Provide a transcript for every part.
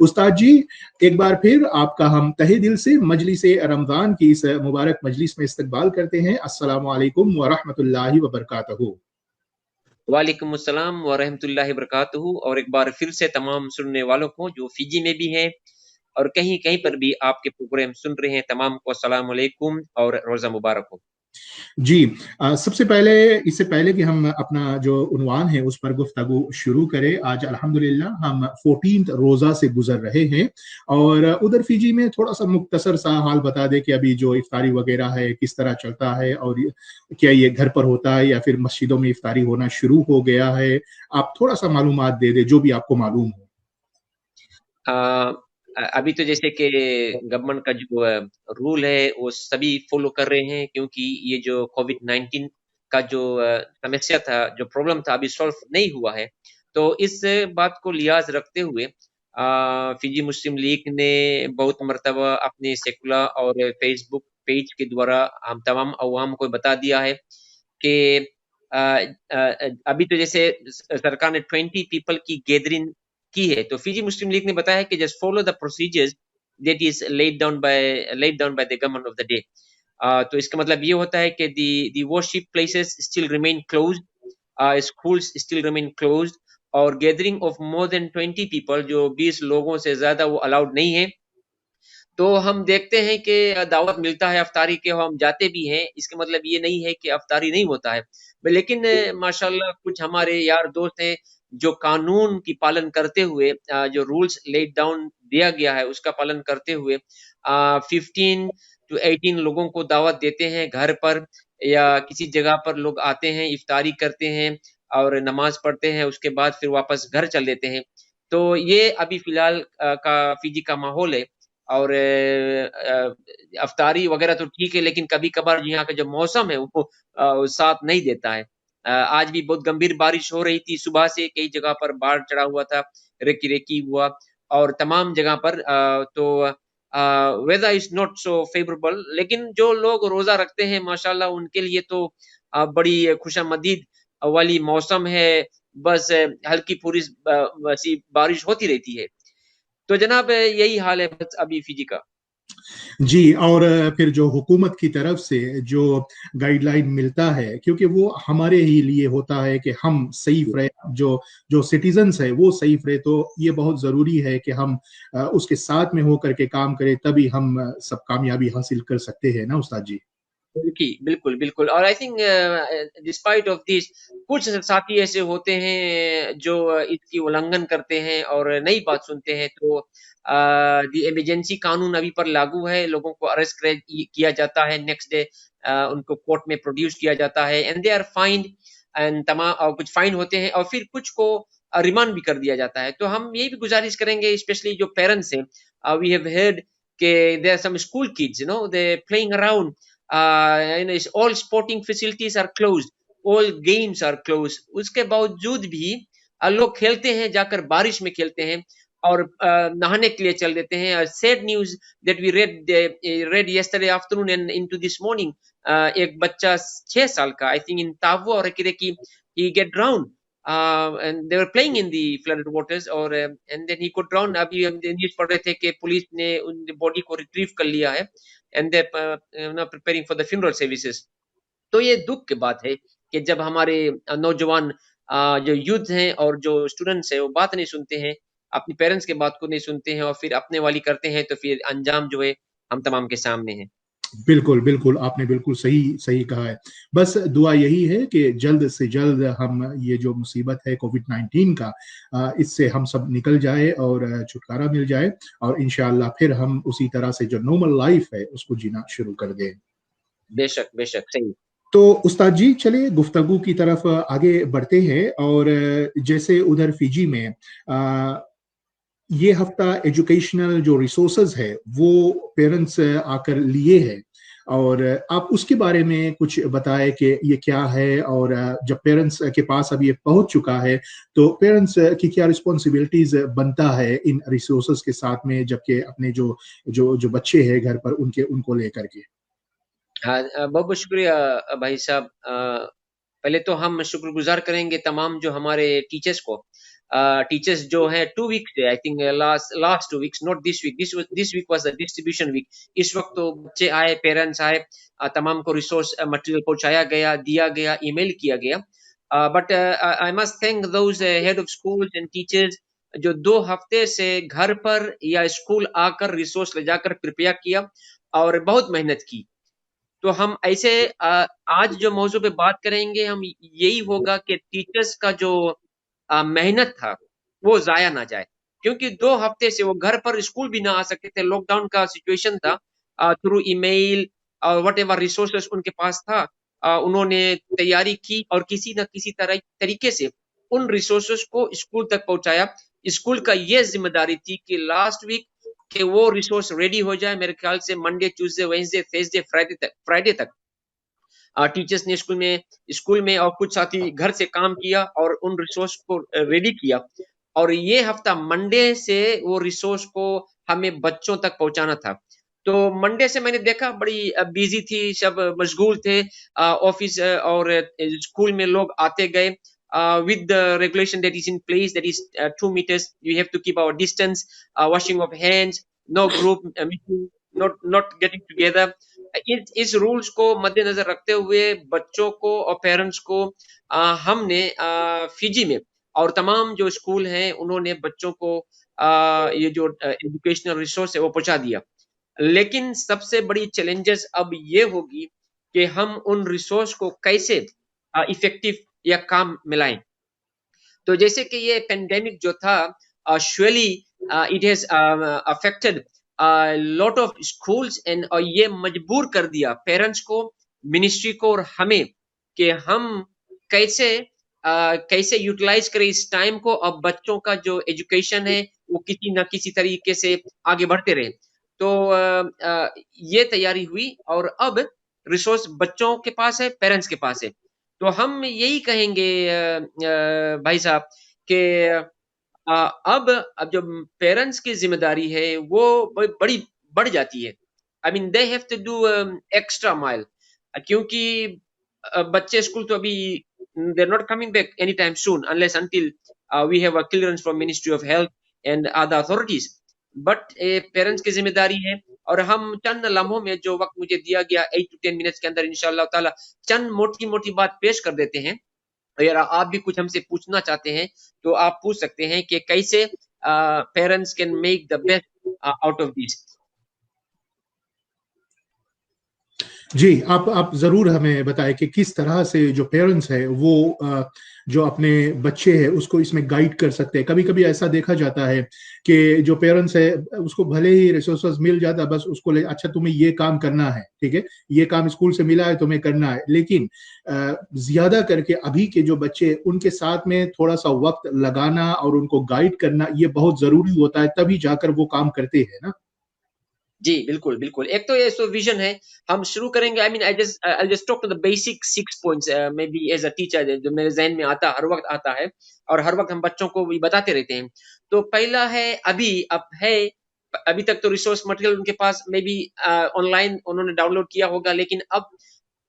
उस्ताद जी, एक बार फिर आपका हम तहे दिल से मजलिस रमज़ान की इस मुबारक मजलिस में इस्तकबाल करते हैं। अस्सलामु अलैकुम व रहमतुल्लाहि व बरकातहू। वालेकुम अस्सलाम व रहमतुल्लाहि बरकातहू। और एक बार फिर से तमाम सुनने वालों को जो फिजी में भी हैं और कहीं कहीं पर भी आपके प्रोग्राम सुन रहे हैं, तमाम को अस्सलाम वालेकुम और रोजा मुबारक हो। जी, सबसे पहले इससे पहले कि हम अपना जो उन्वान है उस पर गुफ्तगू शुरू करें, आज अल्हम्दुलिल्लाह हम 14th रोज़ा से गुजर रहे हैं और उधर फिजी में थोड़ा सा मुख्तसर सा हाल बता दें कि अभी जो इफ्तारी वगैरह है किस तरह चलता है और क्या ये घर पर होता है या फिर मस्जिदों में इफ्तारी होना शुरू हो गया है। आप थोड़ा सा मालूमात दे दें जो भी आपको मालूम हो। अ, अभी तो जैसे कि गवर्नमेंट का जो रूल है वो सभी फॉलो कर रहे हैं, क्योंकि ये जो कोविड-19 का जो समस्या था, जो प्रॉब्लम था, अभी सॉल्व नहीं हुआ है। तो इस बात को लिहाज रखते हुए फिजी मुस्लिम लीग ने बहुत मर्तबा अपने सेकुलर और फेसबुक पेज के द्वारा हम तमाम अवाम को बता दिया है कि अभी तो जैसे सरकार ने 20 पीपल की गैदरिंग की है, तो फिजी मुस्लिम लीग ने बताया कि just follow the procedures that is laid down by the government of the day. तो इसका मतलब ये होता है कि the worship places still remain closed, schools still remain closed, और gathering of more than 20 people, जो 20 लोगों से ज्यादा, वो अलाउड नहीं है। तो हम देखते हैं कि दावत मिलता है अफ्तारी के, हम जाते भी हैं, इसका मतलब ये नहीं है कि अफ्तारी नहीं होता है। लेकिन माशाल्लाह कुछ हमारे यार दोस्त हैं जो कानून की पालन करते हुए, जो रूल्स लेड डाउन दिया गया है उसका पालन करते हुए 15 to 18 लोगों को दावत देते हैं घर पर, या किसी जगह पर लोग आते हैं, इफ्तारी करते हैं और नमाज पढ़ते हैं, उसके बाद फिर वापस घर चल देते हैं। तो ये अभी फिलहाल का फिजी का माहौल है। और अफ्तारी वगैरह तो ठीक है, लेकिन कभी-कभार यहाँ का जो मौसम है वो साथ नहीं देता है। आज भी बहुत गंभीर बारिश हो रही थी सुबह से, कई जगह पर बाढ़ चढ़ा हुआ था, रेकी-रेकी हुआ और तमाम जगह पर तो weather is not so favourable. लेकिन जो लोग रोज़ा रखते हैं माशाल्लाह उनके लिए तो बड़ी खुशामदीद वाली मौसम है। बस हल्की-फुल्की वैसी बारिश होती रहती है। तो जनाब यही हाल है बस अभी फिजी का। जी, और फिर जो हुकूमत की तरफ से जो गाइडलाइन मिलता है, क्योंकि वो हमारे ही लिए होता है कि हम सेफ रहे, जो जो सिटीजन्स है वो सेफ रहे, तो ये बहुत ज़रूरी है कि हम उसके साथ में होकर के काम करें, तभी हम सब कामयाबी हासिल कर सकते हैं ना उस्ताद जी। बिल्कुल, बिल्कुल। और I think despite of this, कुछ साथी ऐसे होते हैं जो इसकी उल्लंघन करते हैं और नई बात सुनते हैं, तो दी इमरजेंसी कानून अभी पर लागू है, लोगों को अरेस्ट किया जाता है, नेक्स्ट डे उनको कोर्ट में प्रोड्यूस किया जाता है and they are fined, and तमाम और कुछ फाइन होते हैं और फिर कुछ को रिमांड भी कर दिया जाता है। तो हम ये भी गुजारिश करेंगे, स्पेशली जो पेरेंट्स हैं, वी हैव हर्ड के there are some school kids, they playing around, all sporting facilities are closed, all games are closed, उसके बावजूद भी लोग खेलते हैं, जाकर बारिश में खेलते हैं और नहाने के लिए चल देते हैं। Sad news that we read yesterday afternoon and into this morning, एक बच्चा 6 साल का, आई थिंक इन तावो और की, he get drowned, and they were playing in the flooded waters, और and then he got drowned। अभी हम न्यूज पढ़ रहे थे कि पुलिस ने उन बॉडी को रिट्रीव कर लिया है and they preparing for the funeral services. तो ये दुख की बात है कि जब हमारे नौजवान जो यूथ हैं और जो स्टूडेंट्स हैं वो बात नहीं सुनते हैं, अपनी पेरेंट्स के बात को नहीं सुनते हैं और फिर अपने वाली करते हैं, तो फिर अंजाम जो है हम तमाम के सामने है। बिल्कुल, बिल्कुल, आपने बिल्कुल सही सही कहा है। बस दुआ यही है कि जल्द से जल्द हम ये जो मुसीबत है कोविड-19 का, इससे हम सब निकल जाए और छुटकारा मिल जाए और इंशाअल्लाह फिर हम उसी तरह से जो नॉर्मल लाइफ है उसको जीना शुरू कर दें। बेशक, बेशक, सही। तो उस्ताद जी, चलिए गुफ्तगू की तरफ आगे बढ़ते हैं और जैसे उधर फिजी में ये हफ्ता एजुकेशनल जो रिसोर्सेज है वो पेरेंट्स आकर लिए हैं और आप उसके बारे में कुछ बताएं कि ये क्या है और जब पेरेंट्स के पास अब ये पहुंच चुका है तो पेरेंट्स की क्या रिस्पॉन्सिबिलिटीज बनता है इन रिसोर्सेज के साथ में, जबकि अपने जो जो जो बच्चे हैं घर पर उनके उनको लेकर के। हाँ, बहुत-बहुत शुक्रिया भाई साहब। पहले तो हम शुक्रगुज़ार करेंगे तमाम जो हमारे टीचर्स को, टीचर्स जो हैं 2 वीक से, I think last 2 weeks, not this week, this week was the distribution week. इस वक्त तो बच्चे आए, पेरेंट्स आए, तमाम को रिसोर्स मटेरियल पहुंचाया गया, दिया गया, ईमेल किया गया। But I must thank those head of schools and teachers जो 2 हफ्ते से घर पर या स्कूल आकर रिसोर्स ले जाकर प्रिपेयर किया और बहुत मेहनत की। तो हम ऐसे आज जो मौजू पे बात करेंगे, हम यही होगा कि टीचर्स का जो मेहनत था वो जाया ना जाए, क्योंकि 2 हफ्ते से वो घर पर स्कूल भी ना आ सकते थे, लॉकडाउन का सिचुएशन था। थ्रू ईमेल और वट एवर रिसोर्सेस उनके पास था, उन्होंने तैयारी की और किसी न किसी तरह तरीके से उन रिसोर्सेस को स्कूल तक पहुंचाया। स्कूल का ये जिम्मेदारी थी कि लास्ट वीक कि वो रिसोर्स रेडी हो जाए। मेरे ख्याल से Monday, Tuesday, Wednesday, Thursday, Friday तक टीचर्स ने स्कूल में और कुछ साथी घर से काम किया और उन रिसोर्स को रेडी किया। और ये हफ्ता मंडे से वो रिसोर्स को हमें बच्चों तक पहुंचाना था। तो मंडे से मैंने देखा बड़ी बिजी थी, सब मशगूल थे, ऑफिस और स्कूल में लोग आते गए with the regulation that is in place, that is 2 meters, we have to keep our distance, washing of hands, no group meeting, not getting together। इस रूल्स को मद्देनजर रखते हुए बच्चों को और पेरेंट्स को हमने फिजी में और तमाम जो स्कूल हैं उन्होंने बच्चों को ये जो एजुकेशनल रिसोर्स है वो पहुंचा दिया। लेकिन सबसे बड़ी चैलेंजेस अब ये होगी कि हम उन रिसोर्स को कैसे इफेक्टिव या काम में लाएं। तो जैसे कि ये पेंडेमिक जो था, surely it has affected lot of schools and ये मजबूर कर दिया पेरेंट्स को, मिनिस्ट्री को और हमें कि हम कैसे कैसे यूटिलाइज करें इस टाइम को, अब बच्चों का जो एजुकेशन है वो किसी न किसी तरीके से आगे बढ़ते रहे। तो ये तैयारी हुई और अब रिसोर्स बच्चों के पास है, पेरेंट्स के पास है। तो हम यही कहेंगे भाई साहब कि अब जो पेरेंट्स की जिम्मेदारी है वो बड़ी बढ़ जाती है। I mean they have to do extra mile, क्योंकि बच्चे स्कूल तो अभी they are not coming back any time soon unless until we have a clearance from ministry of health and other authorities. But parents की जिम्मेदारी है और हम चंद लम्हों में जो वक्त मुझे दिया गया 8 to 10 मिनट्स के अंदर इंशाअल्लाह ताला चंद मोटी मोटी बात पेश कर देते हैं। अगर आप भी कुछ हमसे पूछना चाहते हैं तो आप पूछ सकते हैं कि कैसे parents can make the best out of this. जी, आप जरूर हमें बताएं कि किस तरह से जो पेरेंट्स है वो जो अपने बच्चे हैं उसको इसमें गाइड कर सकते हैं। कभी कभी ऐसा देखा जाता है कि जो पेरेंट्स है उसको भले ही रिसोर्सेज मिल जाता, बस उसको अच्छा तुम्हें ये काम करना है, ठीक है, ये काम स्कूल से मिला है तुम्हें करना है, लेकिन ज्यादा करके अभी के जो बच्चे उनके साथ में थोड़ा सा वक्त लगाना और उनको गाइड करना ये बहुत जरूरी होता है, तभी जाकर वो काम करते हैं ना। जी बिल्कुल बिल्कुल। एक तो ये सो विजन है, हम शुरू करेंगे। I mean I just talk to the basic 6 points may be as a teacher जो मेरे जहन में आता हर वक्त आता है और हर वक्त हम बच्चों को भी बताते रहते हैं। तो पहला है अभी तक तो रिसोर्स मटेरियल उनके पास मे बी ऑनलाइन उन्होंने डाउनलोड किया होगा, लेकिन अब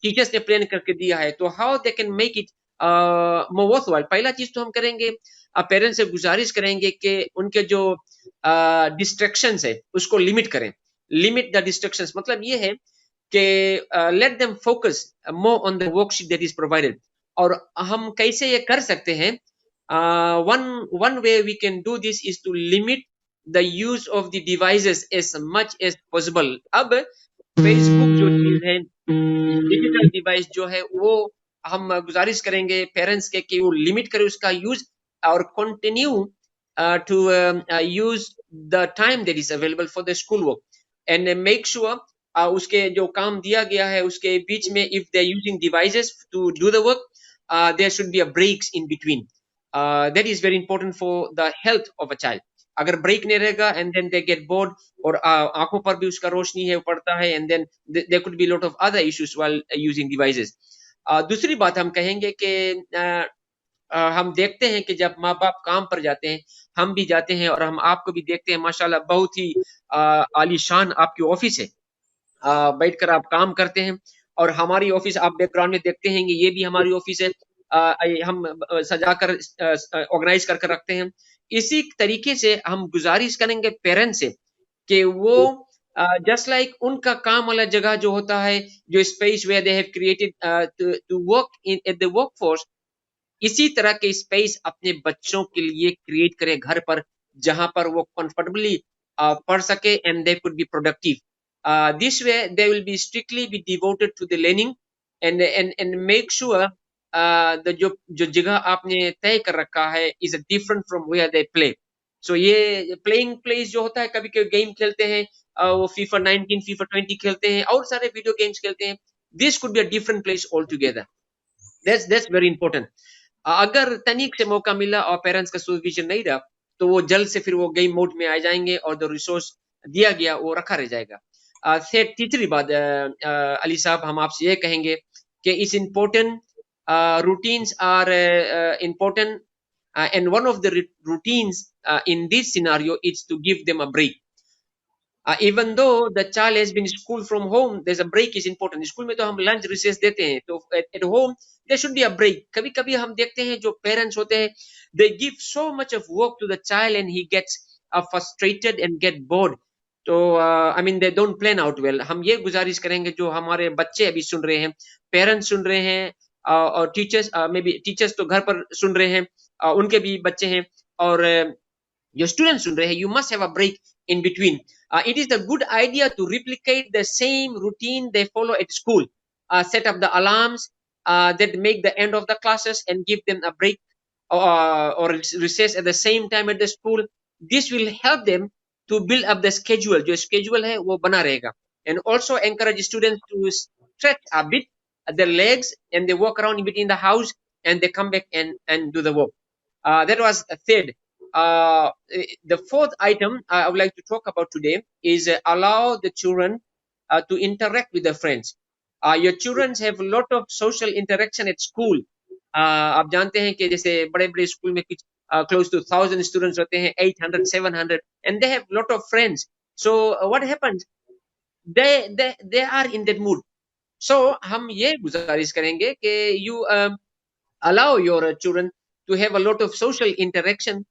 टीचर्स ने प्लान करके दिया है, तो how they can make it more worthwhile. पहला चीज तो हम करेंगे, पेरेंट्स से गुजारिश करेंगे कि उनके जो डिस्ट्रैक्शंस है उसको लिमिट करें। लिमिट द डिस्ट्रैक्शंस मतलब ये है कि let them focus more on the worksheet that is provided. और हम कैसे ये कर सकते हैं? One way we can do this is to limit the use of the devices as much as possible. अब फेसबुक जो चीज है, डिजिटल डिवाइस जो है, वो हम गुजारिश करेंगे पेरेंट्स के कि वो लिमिट करें उसका यूज और continue to use the time that is available for the school work and make sure उसके जो काम दिया गया है उसके बीच में if they are using devices to do the work there should be a breaks in between. That is very important for the health of a child. अगर ब्रेक नहीं रहेगा and then they get bored और आंखों पर भी उसका रोशनी है वो पड़ता है and then there could be lot of other issues while using devices. दूसरी बात हम कहेंगे कि हम देखते हैं कि जब माँ बाप काम पर जाते हैं, हम भी जाते हैं और हम आपको भी देखते हैं, माशाल्लाह बहुत ही आलीशान आपकी ऑफिस है, बैठकर आप काम करते हैं। और हमारी ऑफिस आप बैकग्राउंड में देखते हैं ये भी हमारी ऑफिस है। हम सजाकर ऑर्गेनाइज करके रखते हैं। इसी तरीके से हम गुजारिश करेंगे पेरेंट्स से कि वो जस्ट लाइक उनका काम वाला जगह जो होता है, जो space where they have created to work in at the work force, इसी तरह के स्पेस अपने बच्चों के लिए क्रिएट करें घर पर, जहां पर वो कंफर्टेबली पढ़ सके and they could be productive. This way they will be strictly be devoted to the learning and make sure the जो जगह आपने तय कर रखा है is different from where they play. So ये प्लेइंग प्लेस जो होता है, कभी कभी गेम खेलते हैं, वो फीफा 19 फीफा 20 खेलते हैं और सारे वीडियो गेम्स खेलते हैं, this could be a different place all together. That's very important. अगर तनिक से मौका मिला और पेरेंट्स का सुपरविजन नहीं रहा, तो वो जल्द से फिर वो गेम मोड में आ जाएंगे और जो रिसोर्स दिया गया वो रखा रह जाएगा। फिर तीसरी बात अली साहब, हम आपसे ये कहेंगे कि इस important routines are important, and one of the routines in this scenario is to give them a break. Even though the child has been school from home, there's a break is important. School में तो हम lunch recess देते हैं, तो at home there should be a break. कभी कभी हम देखते हैं जो पेरेंट्स होते हैं, they give so much of work to the child and he gets frustrated and get bored. तो I mean they don't plan out well. हम ये गुजारिश करेंगे, जो हमारे बच्चे अभी सुन रहे हैं, पेरेंट्स सुन रहे हैं, और टीचर्स, मे बी टीचर्स तो घर पर सुन रहे हैं, उनके भी बच्चे हैं, और जो स्टूडेंट्स सुन रहे हैं, you must have a break in between. It is a good idea to replicate the same routine they follow at school. Set up the alarms that make the end of the classes and give them a break or recess at the same time at the school. This will help them to build up the schedule. जो schedule है वो बना रहेगा. And also encourage students to stretch a bit their legs, and they walk around in between the house and they come back and do the work. That was a third. The fourth item I would like to talk about today is allow the children to interact with their friends. Your children have a lot of social interaction at school. आप जानते हैं कि जैसे बड़े बड़े school में कुछ close to 1,000 students होते हैं, 800 700, and they have lot of friends. So what happens, they are in that mood. So हम ये गुजारिश करेंगे कि you allow your children to have a lot of social interaction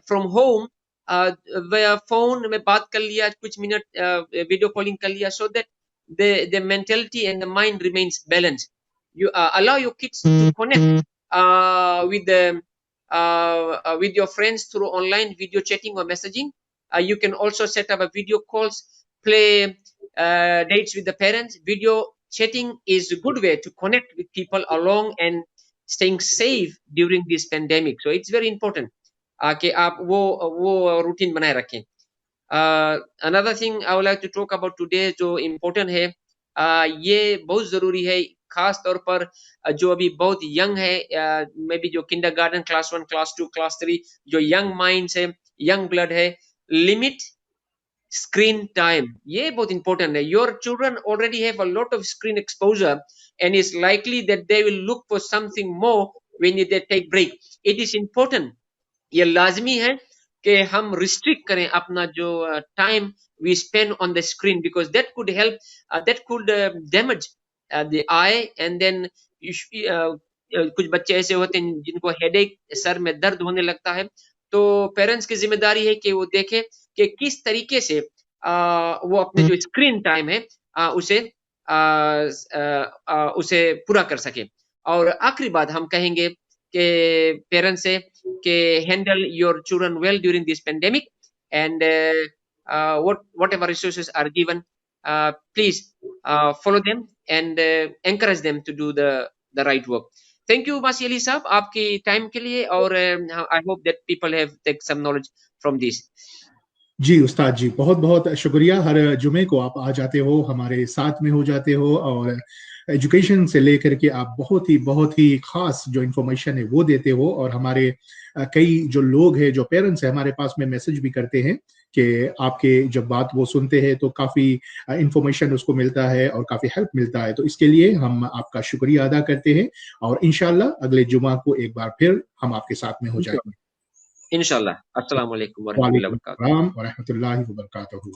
from home, via phone में बात कर लिया, कुछ मिनट वीडियो कॉलिंग कर लिया, so that the mentality and the mind remains balanced. You allow your kids to connect with your friends through online video chatting or messaging. You can also set up a video calls, play dates with the parents. Video chatting is a good way to connect with people along and staying safe during this pandemic. So it's very important कि आप वो routine बनाए रखें। Another thing I would like to talk about today, जो important है, ये बहुत जरूरी है, खास तौर पर जो अभी बहुत यंग है, मे बी जो किंडरगार्टन क्लास 1 क्लास 2 क्लास 3, जो यंग माइंड्स है, यंग ब्लड है, लिमिट screen time. ये बहुत important है. Your children already have a lot of screen exposure and it's likely that they will look for something more when they take break. It is important, ये लाजमी है कि हम restrict करें अपना जो time we spend on the screen, because that could help, that could damage the eye, and then कुछ बच्चे ऐसे होते हैं जिनको हेडेक, सर में दर्द होने लगता है, तो पेरेंट्स की जिम्मेदारी है कि वो देखें कि किस तरीके से वो अपने जो स्क्रीन टाइम है उसे पूरा कर सके। और आखिरी बात हम कहेंगे कि पेरेंट्स से कि handle your children well during this pandemic, and whatever resources are given, please follow them and encourage them to do the right work. Thank you मासी अली साहब आपकी टाइम के लिए, और I hope that people have take some knowledge from this. जी उस्ताद जी, बहुत बहुत शुक्रिया। हर जुमे को आप आ जाते हो, हमारे साथ में हो जाते हो, और एजुकेशन से लेकर के आप बहुत ही खास जो इन्फॉर्मेशन है वो देते हो। और हमारे कई जो लोग हैं, जो पेरेंट्स हैं, हमारे पास में मैसेज भी करते हैं कि आपके जब बात वो सुनते हैं तो काफ़ी इंफॉर्मेशन उसको मिलता है और काफ़ी हेल्प मिलता है। तो इसके लिए हम आपका शुक्रिया अदा करते हैं, और इंशाल्लाह अगले जुमा को एक बार फिर हम आपके साथ में हो जाएंगे। इंशाल्लाह। अस्सलाम वालेकुम व रहमतुल्लाहि व बरकातहू।